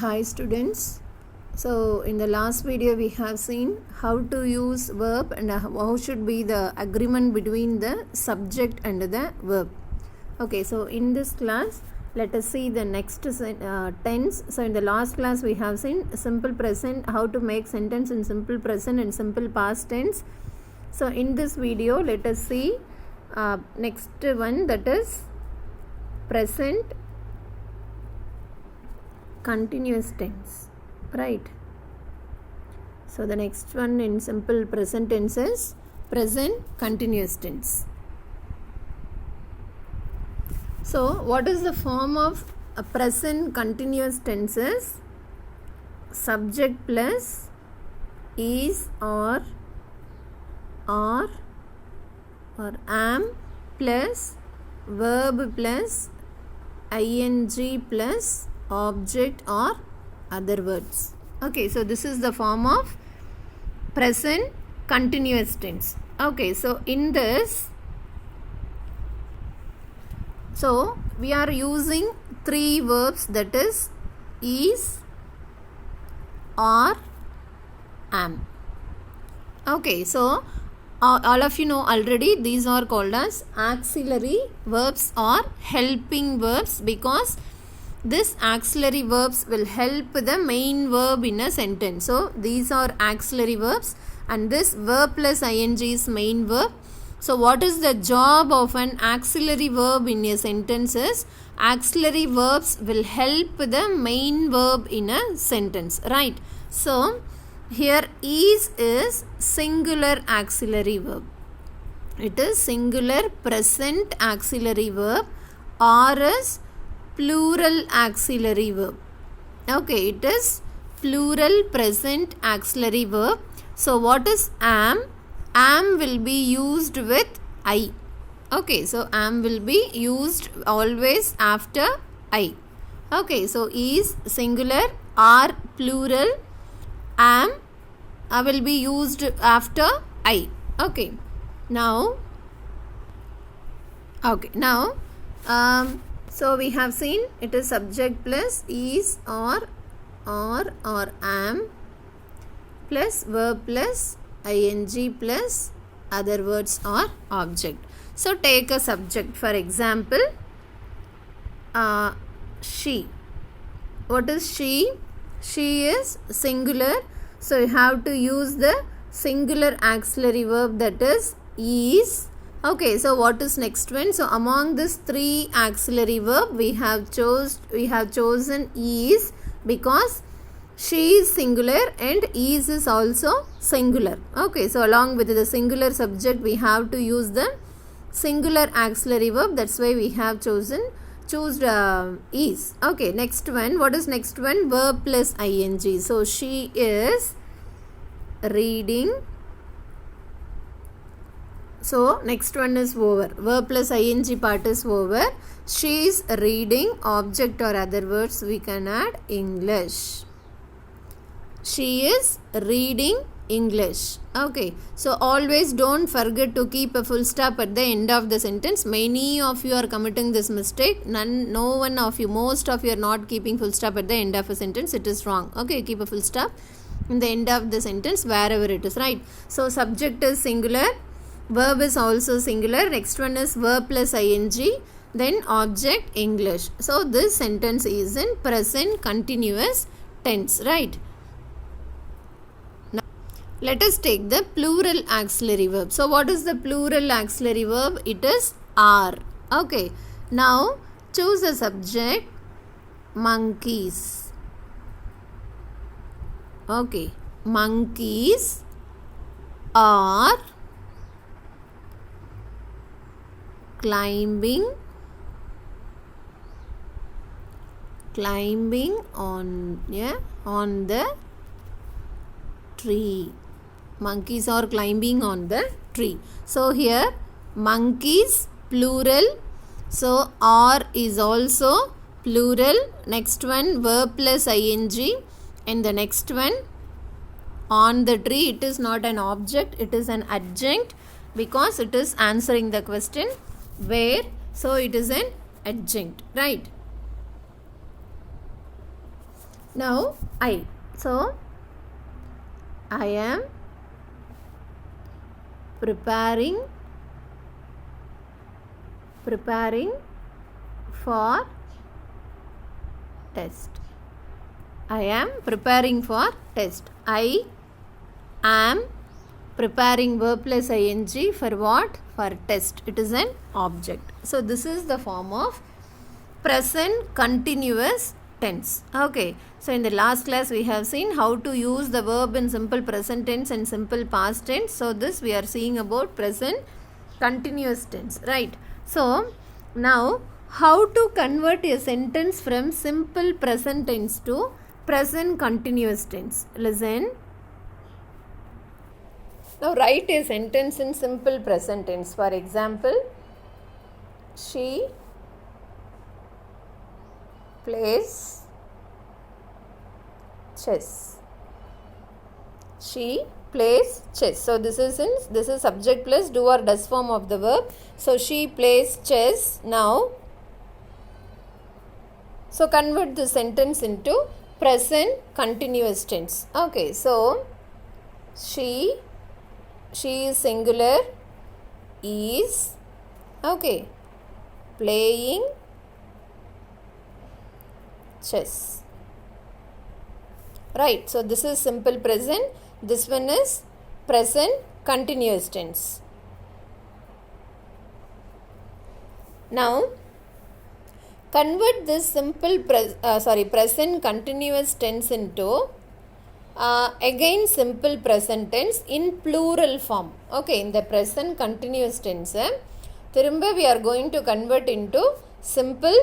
Hi students. So in the last video we have seen how to use verb and how should be the agreement between the subject and the verb. Okay, so in this class let us see the next tense. So in the last class we have seen simple present, how to make sentence in simple present and simple past tense. So in this video let us see next one, that is present continuous tense, right? So the next one in simple present tense is present continuous tense. So what is the form of a present continuous tense? Is subject plus is or am plus verb plus ing plus object or other words. Okay, so this is the form of present continuous tense. Okay, so in this, so we are using three verbs, that is or am. Okay, so all of you know already these are called as auxiliary verbs or helping verbs, because this auxiliary verbs will help the main verb in a sentence. So these are auxiliary verbs and this verb plus ing is main verb. So what is the job of an auxiliary verb in a sentence? Is auxiliary verbs will help the main verb in a sentence, right? So here is singular auxiliary verb. It is singular present auxiliary verb, or is plural auxiliary verb. Okay, it is plural present auxiliary verb. So what is am? Am will be used with I. Okay, so am will be used always after I. Okay, so is singular or plural, am will be used after I. Okay, now so we have seen it is subject plus is or am plus verb plus ing plus other words or object. So take a subject, for example she. What is she? She is singular, so you have to use the singular auxiliary verb, that is. Okay, so what is next one? So among these three auxiliary verb we have chosen is, because she is singular and is also singular. Okay, so along with the singular subject we have to use the singular auxiliary verb, that's why we have choose is. Okay, next one, what is next one? Verb plus ing. So she is reading. So next one is over. Verb plus ing part is over. She is reading, object or other words we can add English. She is reading English. Okay, so always don't forget to keep a full stop at the end of the sentence. Many of you are committing this mistake. No one of you, most of you are not keeping full stop at the end of a sentence. It is wrong. Okay, keep a full stop in the end of the sentence wherever it is, right? So subject is singular, verb is also singular, next one is verb plus ing, then object English. So this sentence is in present continuous tense, right? Now let us take the plural auxiliary verb. So what is the plural auxiliary verb? It is are. Okay, now choose a subject, monkeys. Okay, monkeys are climbing on the tree. Monkeys are climbing on the tree. So here monkeys plural, so are is also plural. Next one verb plus ing, and the next one on the tree, it is not an object, it is an adjunct, because it is answering the question where, so it is an adjunct, right? Now I. So I am preparing for test. I am preparing for test. I am preparing verb plus ing for what? For test. It is an object. So this is the form of present continuous tense. Okay. So in the last class we have seen how to use the verb in simple present tense and simple past tense. So this we are seeing about present continuous tense. Right. So now how to convert a sentence from simple present tense to present continuous tense. Listen. Now write a sentence in simple present tense. For example, she plays chess. She plays chess. So this is subject plus do or does form of the verb. So she plays chess. Now, so convert the sentence into present continuous tense. Okay, so she is singular, is, okay, playing chess. Right, so this is simple present. This one is present continuous tense. Now, convert this simple present continuous tense into again simple present tense in plural form. Okay, in the present continuous tense, திரும்ப we are going to convert into simple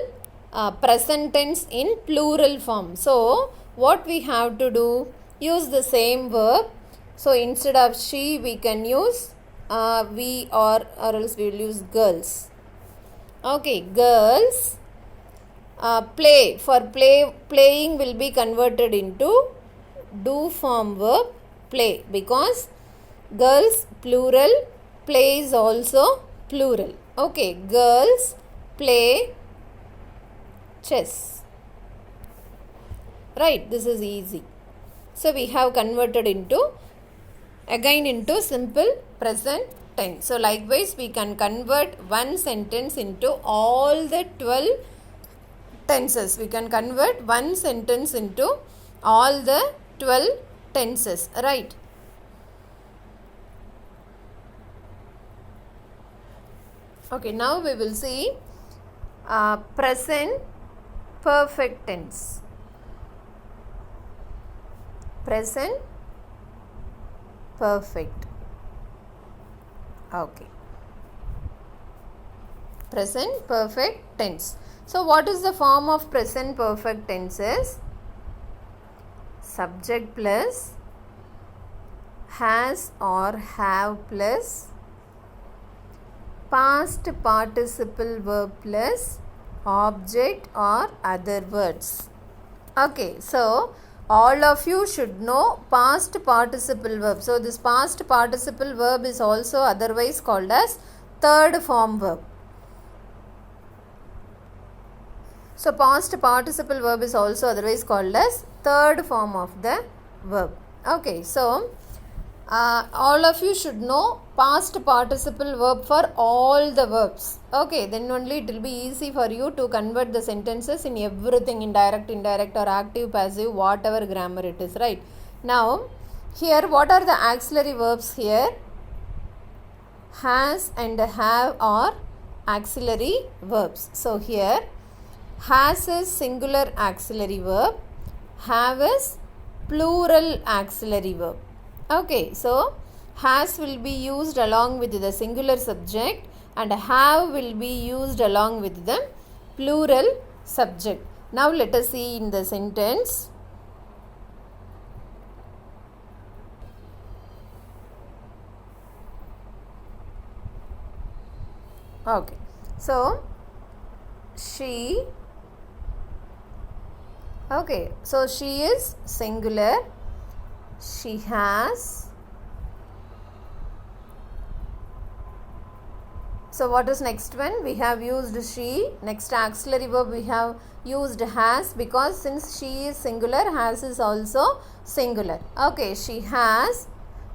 present tense in plural form. So, what we have to do? Use the same verb. So, instead of she, we can use we or else we will use girls. Okay, girls play. For playing will be converted into do form verb play, because girls plural, play is also plural. Okay, girls play chess. Right, this is easy. So we have converted into simple present tense. So likewise we can convert one sentence into all the 12 tenses. We can convert one sentence into all the 12 tenses. Right. Okay, now we will see present perfect tense. Present perfect. Okay. Present perfect tense. So what is the form of present perfect tenses? Subject plus has or have plus past participle verb plus object or other words. Okay, so all of you should know past participle verb. So this past participle verb is also otherwise called as third form verb. So past participle verb is also otherwise called as third form of the verb. Okay, so all of you should know past participle verb for all the verbs. Okay, then only it will be easy for you to convert the sentences in everything, in direct, indirect or active, passive, whatever grammar it is, right? Now, here what are the auxiliary verbs here? Has and have are auxiliary verbs. So here, has is singular auxiliary verb, have is plural auxiliary verb. Okay, so has will be used along with the singular subject and have will be used along with the plural subject. Now let us see in the sentence. Okay, so she, okay, so she is singular, she has, So what is next one? We have used she. Next auxiliary verb we have used has, because since she is singular, has is also singular. Okay, she has.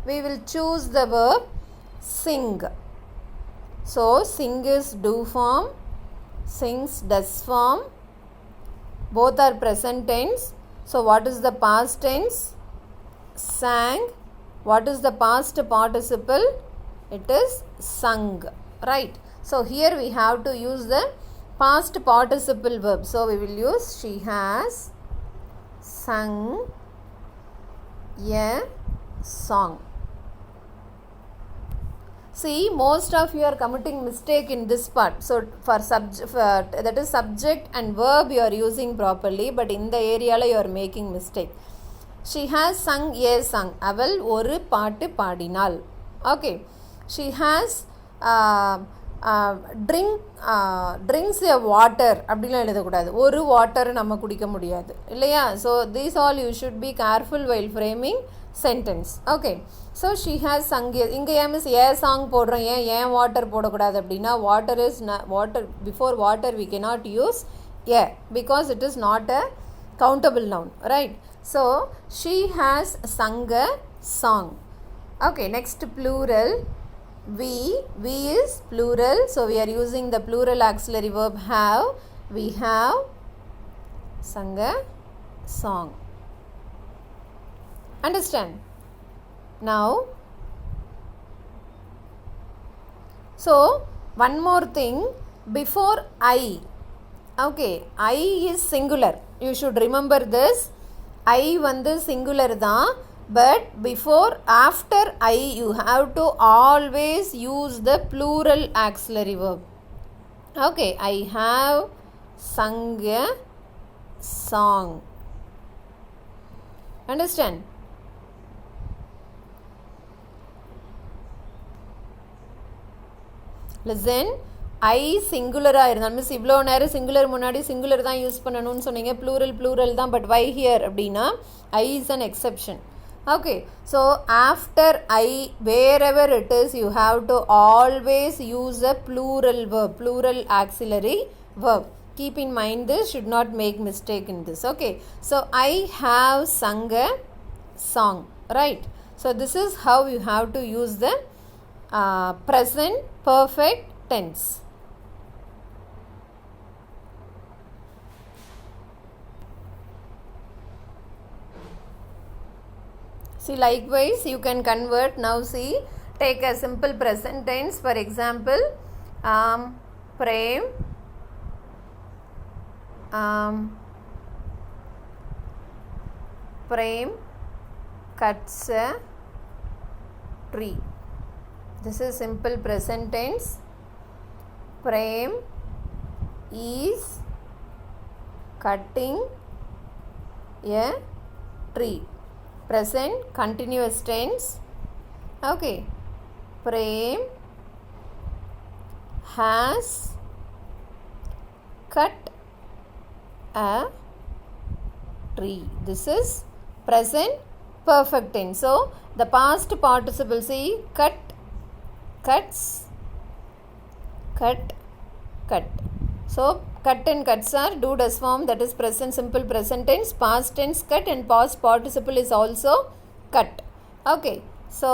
We will choose the verb sing. So sing is do form, sings does form. Both are present tense. So what is the past tense? Sang. What is the past participle? It is sung. Right. So here we have to use the past participle verb. So we will use she has sung a song. See, most of you are committing mistake in this part. So for that is subject and verb you are using properly, but in the area you are making mistake. She has sung a song. அவள் ஒரு பாட்டு பாடினாள். Okay. She has drinks a water அப்படிலாம் எழுதக்கூடாது. ஒரு water நம்ம குடிக்க முடியாது இல்லையா? So these all you should be careful while framing sentence. Okay. So she has sung இங்கே ஏன் மிஸ் ஏ சாங் போடுறோம், ஏன் வாட்டர் போடக்கூடாது அப்படின்னா water is water before water we cannot use a because it is not a countable noun, right? So she has sung a song. Okay, next plural. We is plural, so we are using the plural auxiliary verb have. We have sung a song. Understand? Now, so one more thing before I. Okay, I is singular. You should remember this. I வந்து singular தான். But before after I you have to always use the plural auxiliary verb. Okay, I have sung a song. Understand? Listen, I சிங்குலராக இருந்தாலும் miss இவ்வளோ நேரம் singular முன்னாடி singular தான் use பண்ணணும்னு சொன்னீங்க, plural தான். பட் why here அப்படின்னா I is an exception. Okay, so after I, wherever it is, you have to always use a plural verb, plural auxiliary verb. Keep in mind this, should not make mistake in this. Okay, so I have sung a song, right? So this is how you have to use the present perfect tense. See, likewise you can convert. Now see, take a simple present tense. For example, Prem cuts a tree. This is simple present tense. Prem is cutting a tree. Present continuous tense. Okay, Prem has cut a tree. This is present perfect tense. So the past participle, see, cut, cuts, cut, cut. So cut and cuts are do does form, that is present simple present tense. Past tense cut and past participle is also cut. Okay, so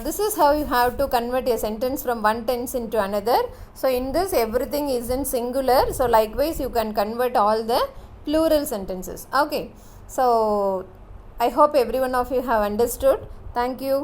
this is how you have to convert a sentence from one tense into another. So in this everything is in singular, so likewise you can convert all the plural sentences. Okay, so I hope every one of you have understood. Thank you.